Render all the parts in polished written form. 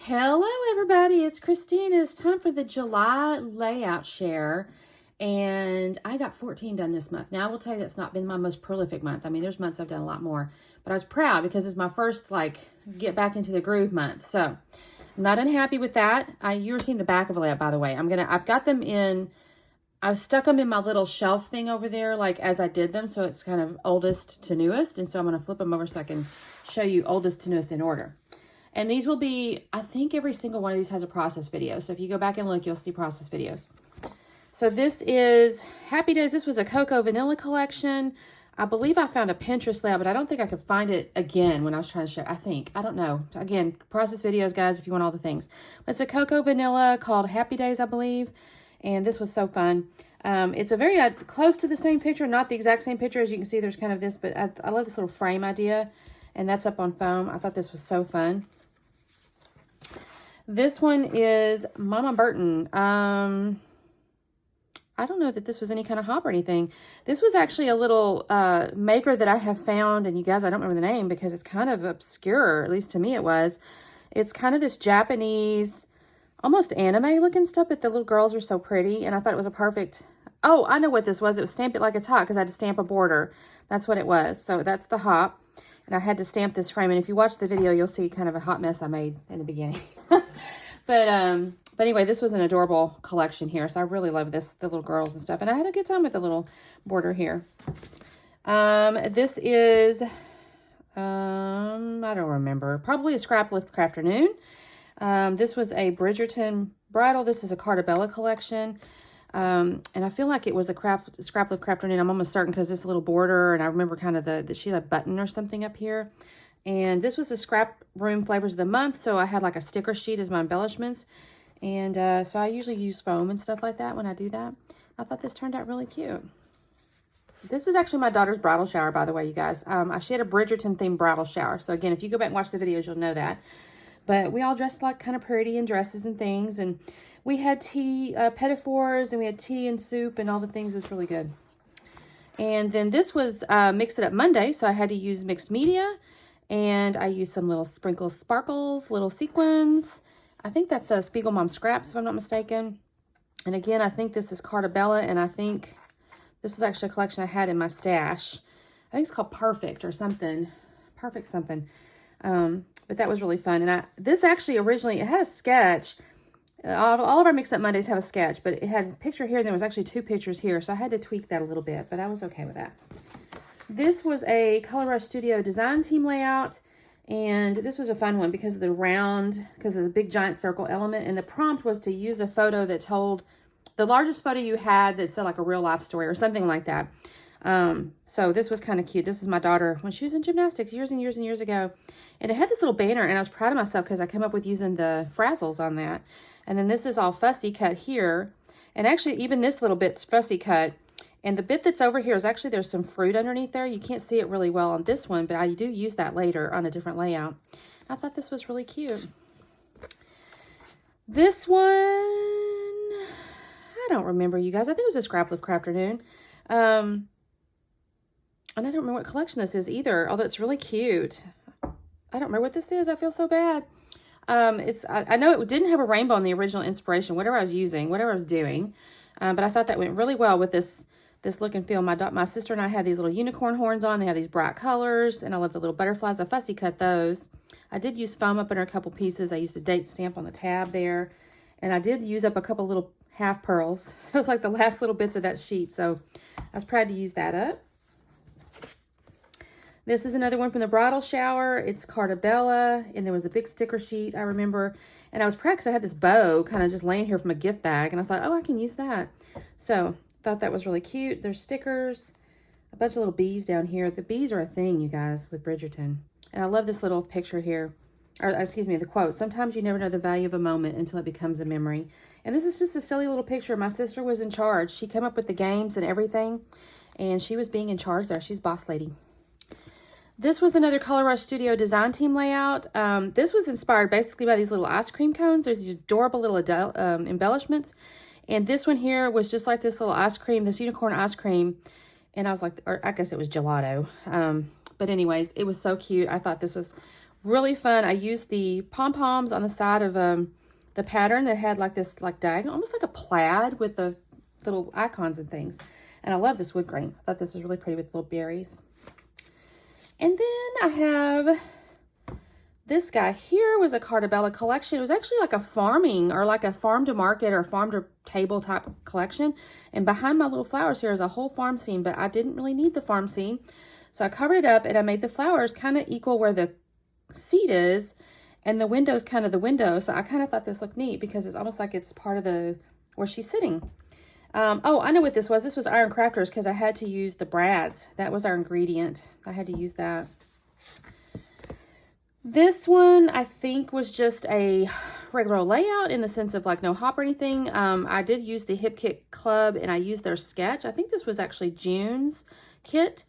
Hello everybody, it's Christine. It's time for the July layout share, and I got 14 done this month. Now I will tell you that's not been my most prolific month. I mean, there's months I've done a lot more, but I was proud because it's my first get back into the groove month. So I'm not unhappy with that. You were seeing the back of a layout, by the way. I've got them in, I've stuck them in my little shelf thing over there as I did them, so it's kind of oldest to newest, and so I'm going to flip them over so I can show you oldest to newest in order. And these will be, I think every single one of these has a process video. So if you go back and look, you'll see process videos. So this is Happy Days. This was a Cocoa Vanilla collection. I believe I found a Pinterest layout, but I don't think I could find it again when I was trying to show. I don't know. Again, process videos, guys, if you want all the things. But it's a Cocoa Vanilla called Happy Days, I believe. And this was so fun. It's a very close to the same picture, not the exact same picture. As you can see, there's kind of this, but I love this little frame idea. And that's up on foam. I thought this was so fun. This one is Mama Burton. I don't know that this was any kind of hop or anything. This was actually a little maker that I have found. And you guys, I don't remember the name because it's kind of obscure. At least to me it was. It's kind of this Japanese, almost anime looking stuff. But the little girls are so pretty. And I thought it was a perfect... Oh, I know what this was. It was Stamp It Like It's Hot because I had to stamp a border. That's what it was. So that's the hop. And I had to stamp this frame. And if you watch the video, you'll see kind of a hot mess I made in the beginning. But anyway, this was an adorable collection here. So I really love this, the little girls and stuff. And I had a good time with the little border here. This is, I don't remember, probably a Scrap Lift Afternoon. This was a Bridgerton Bridal. This is a Cartabella collection. And I feel like it was a Scrap Lift Afternoon. I'm almost certain because this little border, and I remember kind of the she had a button or something up here. And this was a Scrap Room Flavors of the Month, so I had like a sticker sheet as my embellishments. And so I usually use foam and stuff like that when I do that. I thought this turned out really cute. This is actually my daughter's bridal shower, by the way, you guys. She had a Bridgerton-themed bridal shower. So again, if you go back and watch the videos, you'll know that. But we all dressed like kind of pretty in dresses and things. And we had tea, petitfours, and we had tea and soup and all the things. It was really good. And then this was Mix It Up Monday, so I had to use mixed media. And I used some little sprinkles, sparkles, little sequins. I think that's a Spiegel Mom Scraps, if I'm not mistaken. And again, I think this is Cartabella, and I think this was actually a collection I had in my stash. I think it's called Perfect or something. Perfect something. But that was really fun. And this actually originally, it had a sketch. All of our Mix Up Mondays have a sketch, but it had a picture here, and there was actually 2 pictures here. So I had to tweak that a little bit, but I was okay with that. This was a Color Rush Studio design team layout, and this was a fun one because of the round, because of the big giant circle element, and the prompt was to use a photo that told the largest photo you had that said like a real life story or something like that. So this was kind of cute. This is my daughter when she was in gymnastics years and years and years ago, and it had this little banner, and I was proud of myself because I came up with using the frazzles on that. And then this is all fussy cut here, and actually even this little bit's fussy cut. And the bit that's over here is actually, there's some fruit underneath there. You can't see it really well on this one, but I do use that later on a different layout. I thought this was really cute. This one, I don't remember, you guys. I think it was a Scrap Lift Afternoon. And I don't remember what collection this is either, although it's really cute. I don't remember what this is. I feel so bad. I know it didn't have a rainbow in the original inspiration, whatever I was using, whatever I was doing. But I thought that went really well with this look and feel. My sister and I had these little unicorn horns on. They have these bright colors, and I love the little butterflies. I fussy cut those. I did use foam up in a couple pieces. I used a date stamp on the tab there, and I did use up a couple little half pearls. It was like the last little bits of that sheet, so I was proud to use that up. This is another one from the bridal shower. It's Cartabella, and there was a big sticker sheet, I remember. And I was proud because I had this bow kind of just laying here from a gift bag, and I thought, oh, I can use that. So thought that was really cute. There's stickers, a bunch of little bees down here. The bees are a thing, you guys, with Bridgerton. And I love this little picture here, or excuse me, the quote. Sometimes you never know the value of a moment until it becomes a memory. And this is just a silly little picture. My sister was in charge. She came up with the games and everything, and she was being in charge there. She's boss lady. This was another Color Rush Studio design team layout. This was inspired basically by these little ice cream cones. There's these adorable little embellishments. And this one here was just like this little ice cream, this unicorn ice cream. And I was like, or I guess it was gelato. But anyways, it was so cute. I thought this was Really fun. I used the pom-poms on the side of the pattern that had like this like diagonal, almost like a plaid with the little icons and things. And I love this wood grain. I thought this was really pretty with little berries. And then I have this guy here was a Cartabella collection. It was actually like a farming or like a farm to market or farm to table type collection. And behind my little flowers here is a whole farm scene, but I didn't really need the farm scene. So I covered it up and I made the flowers kind of equal where the seat is, and the window is kind of the window. So I kind of thought this looked neat because it's almost like it's part of the where she's sitting. Oh, I know what this was. This was Iron Crafters because I had to use the brads. That was our ingredient. I had to use that. This one, I think, was just a regular layout in the sense of like no hop or anything. I did use the Hip Kit Club and I used their sketch. I think this was actually June's kit.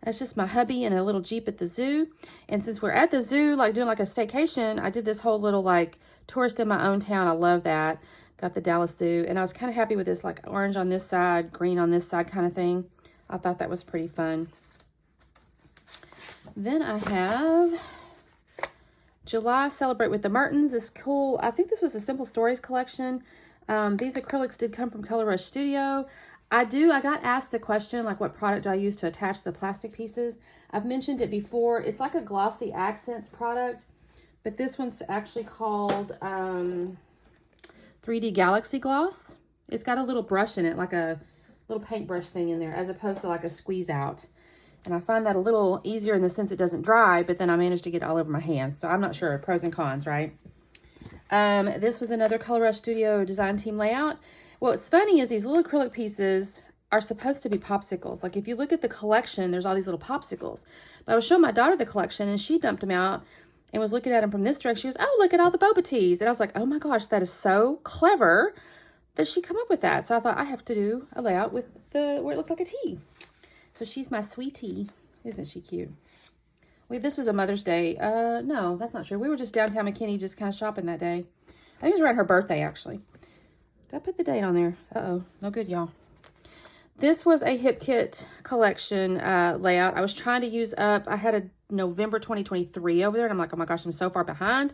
That's just my hubby and a little Jeep at the zoo. And since we're at the zoo, like doing like a staycation, I did this whole little like tourist in my own town. I love that. Got the Dallas Zoo. And I was kind of happy with this like orange on this side, green on this side kind of thing. I thought that was pretty fun. Then I have July Celebrate with the Mertens. This cool, I think this was a Simple Stories collection. These acrylics did come from Color Rush Studio. I got asked the question, like, what product do I use to attach the plastic pieces? I've mentioned it before. It's like a glossy accents product, but this one's actually called 3D Galaxy Gloss. It's got a little brush in it, like a little paintbrush thing in there, as opposed to like a squeeze out. And I find that a little easier in the sense it doesn't dry, but then I managed to get it all over my hands. So I'm not sure, pros and cons, right? This was another Color Rush Studio design team layout. What's funny is these little acrylic pieces are supposed to be popsicles. Like if you look at the collection, there's all these little popsicles. But I was showing my daughter the collection and she dumped them out and was looking at them from this direction. She goes, oh, look at all the boba teas. And I was like, oh my gosh, that is so clever that she come up with that. So I thought I have to do a layout with where it looks like a tea. So she's my sweetie. Isn't she cute? Wait, this was a Mother's Day. No, that's not true. We were just downtown McKinney just kind of shopping that day. I think it was around her birthday, actually. Did I put the date on there? Uh-oh, no good, y'all. This was a Hip Kit collection layout. I was trying to use up, I had a November 2023 over there, and I'm like, oh my gosh, I'm so far behind.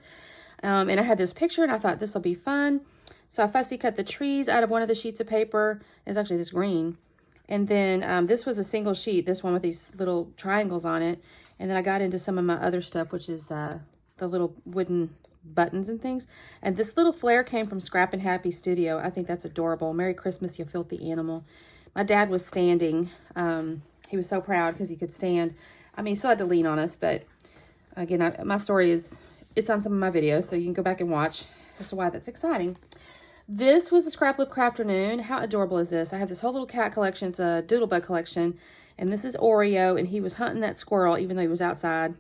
And I had this picture, and I thought this will be fun. So I fussy cut the trees out of one of the sheets of paper. It's actually this green. And then this was a single sheet, this one with these little triangles on it. And then I got into some of my other stuff, which is the little wooden buttons and things. And this little flare came from Scrap and Happy Studio. I think that's adorable. Merry Christmas, you filthy animal. My dad was standing. He was so proud because he could stand. I mean, he still had to lean on us, but again, my story it's on some of my videos, so you can go back and watch as to why that's exciting. This was a Scrapbook Crafternoon. How adorable is this? I have this whole little cat collection. It's a Doodlebug collection, and this is Oreo, and he was hunting that squirrel even though he was outside.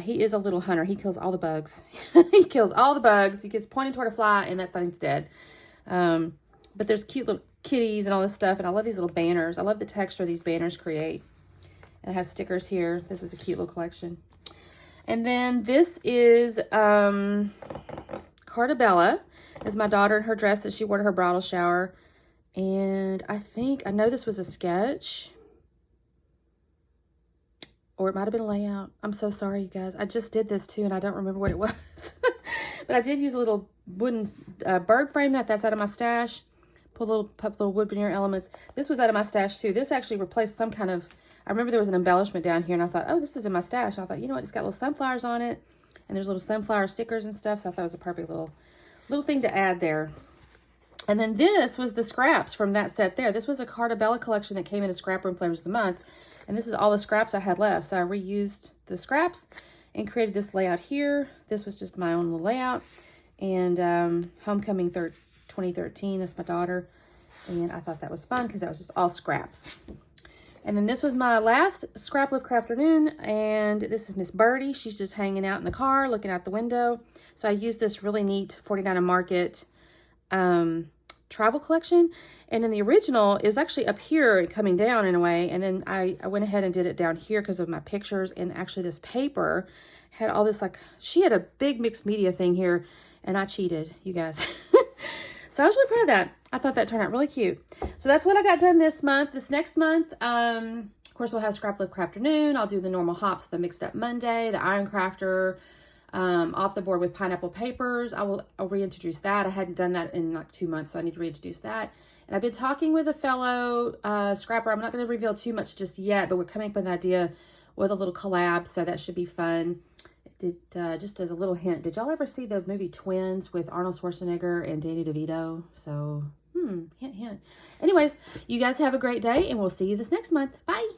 He is a little hunter. He kills all the bugs. He kills all the bugs. He gets pointed toward a fly, and that thing's dead. But there's cute little kitties and all this stuff, and I love these little banners. I love the texture these banners create. And I have stickers here. This is a cute little collection. And then this is Cartabella. Is my daughter in her dress that she wore to her bridal shower. And I know this was a sketch. Or it might have been a layout. I'm so sorry, you guys. I just did this too, and I don't remember what it was. But I did use a little wooden bird frame that's out of my stash. Put little wood veneer elements. This was out of my stash too. This actually replaced some kind of, I remember there was an embellishment down here, and I thought, oh, this is in my stash. And I thought, you know what? It's got little sunflowers on it, and there's little sunflower stickers and stuff, so I thought it was a perfect little thing to add there. And then this was the scraps from that set there. This was a Cartabella collection that came in a Scrap Room Flavors of the Month. And this is all the scraps I had left. So I reused the scraps and created this layout here. This was just my own little layout. And Homecoming 2013, that's my daughter. And I thought that was fun because that was just all scraps. And then this was my last Scrapbook Crafternoon, and this is Miss Birdie. She's just hanging out in the car, looking out the window. So I used this really neat 49 Market travel collection. And in the original, it was actually up here coming down in a way. And then I went ahead and did it down here because of my pictures. And actually this paper had all this, like, she had a big mixed media thing here, and I cheated, you guys. So I was really proud of that. I thought that turned out really cute. So that's what I got done this month. This next month, of course, we'll have Scrapbook Crafternoon. I'll do the normal hops, the Mixed Up Monday, the Iron Crafter, off the board with pineapple papers. I'll reintroduce that. I hadn't done that in like 2 months, so I need to reintroduce that. And I've been talking with a fellow scrapper. I'm not going to reveal too much just yet, but we're coming up with an idea with a little collab, so that should be fun. Just as a little hint, did y'all ever see the movie Twins with Arnold Schwarzenegger and Danny DeVito? So, hint, hint. Anyways, you guys have a great day, and we'll see you this next month. Bye.